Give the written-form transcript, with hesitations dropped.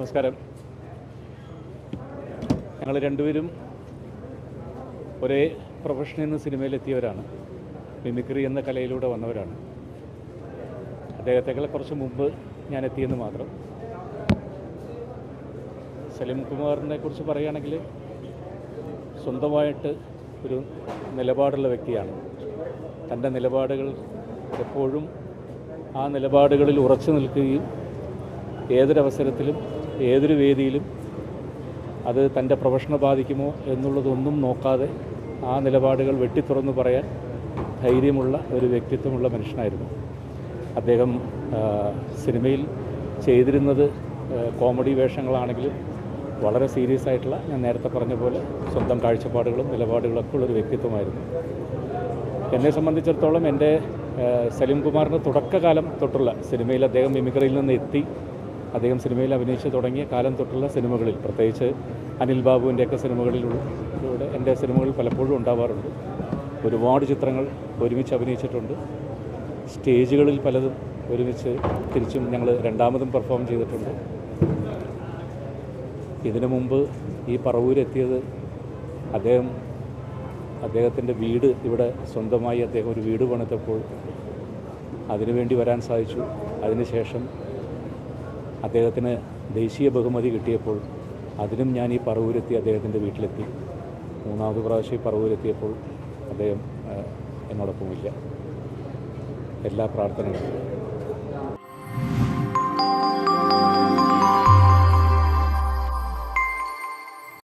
നമസ്കാരം. ഞങ്ങൾ രണ്ടുപേരും ഒരേ പ്രൊഫഷനിൽ നിന്ന് സിനിമയിലെത്തിയവരാണ്. മിമിക്രി എന്ന കലയിലൂടെ വന്നവരാണ്. അദ്ദേഹത്തെക്കാൾ കുറച്ച് മുമ്പ് ഞാൻ എത്തിയെന്ന് മാത്രം. സലീം കുമാറിനെ കുറിച്ച് പറയുകയാണെങ്കിൽ സ്വന്തമായിട്ട് ഒരു നിലപാടുള്ള വ്യക്തിയാണ്. തൻ്റെ നിലപാടുകൾ എപ്പോഴും ആ നിലപാടുകളിൽ ഉറച്ചു നിൽക്കുകയും ഏതൊരവസരത്തിലും ഏതൊരു വേദിയിലും അത് തൻ്റെ പ്രൊഫഷനെ ബാധിക്കുമോ എന്നുള്ളതൊന്നും നോക്കാതെ ആ നിലപാടുകൾ വെട്ടിത്തുറന്ന് പറയാൻ ധൈര്യമുള്ള ഒരു വ്യക്തിത്വമുള്ള മനുഷ്യനായിരുന്നു അദ്ദേഹം. സിനിമയിൽ ചെയ്തിരുന്നത് കോമഡി വേഷങ്ങളാണെങ്കിലും വളരെ സീരിയസ് ആയിട്ടുള്ള, ഞാൻ നേരത്തെ പറഞ്ഞ പോലെ സ്വന്തം കാഴ്ചപ്പാടുകളും നിലപാടുകളൊക്കെ ഉള്ളൊരു വ്യക്തിത്വമായിരുന്നു. എന്നെ സംബന്ധിച്ചിടത്തോളം എൻ്റെ സലീം കുമാറിൻ്റെ തുടക്കകാലം തൊട്ടുള്ള സിനിമയിൽ അദ്ദേഹം മിമിക്രിയിൽ നിന്ന് എത്തി അദ്ദേഹം സിനിമയിൽ അഭിനയിച്ച് തുടങ്ങിയ കാലം തൊട്ടുള്ള സിനിമകളിൽ, പ്രത്യേകിച്ച് അനിൽ ബാബുവിൻ്റെയൊക്കെ സിനിമകളിലൂടെ എൻ്റെ സിനിമകളിൽ പലപ്പോഴും ഉണ്ടാവാറുണ്ട്. ഒരുപാട് ചിത്രങ്ങൾ ഒരുമിച്ച് അഭിനയിച്ചിട്ടുണ്ട്. സ്റ്റേജുകളിൽ പലതും ഒരുമിച്ച് തിരിച്ചും ഞങ്ങൾ രണ്ടാമതും പെർഫോം ചെയ്തിട്ടുണ്ട്. ഇതിനു മുമ്പ് ഈ പറവൂരെത്തിയത് അദ്ദേഹത്തിൻ്റെ വീട് ഇവിടെ സ്വന്തമായി അദ്ദേഹം ഒരു വീട് പണിതപ്പോൾ അതിനുവേണ്ടി വരാൻ സാധിച്ചു. അതിനുശേഷം അദ്ദേഹത്തിന് ദേശീയ ബഹുമതി കിട്ടിയപ്പോൾ അതിനും ഞാൻ ഈ പറവൂരെത്തി അദ്ദേഹത്തിൻ്റെ വീട്ടിലെത്തി. മൂന്നാമത് പ്രാവശ്യം ഈ പറവൂരെത്തിയപ്പോൾ അദ്ദേഹം എന്നോടൊപ്പമില്ല. എല്ലാ പ്രാർത്ഥനകളും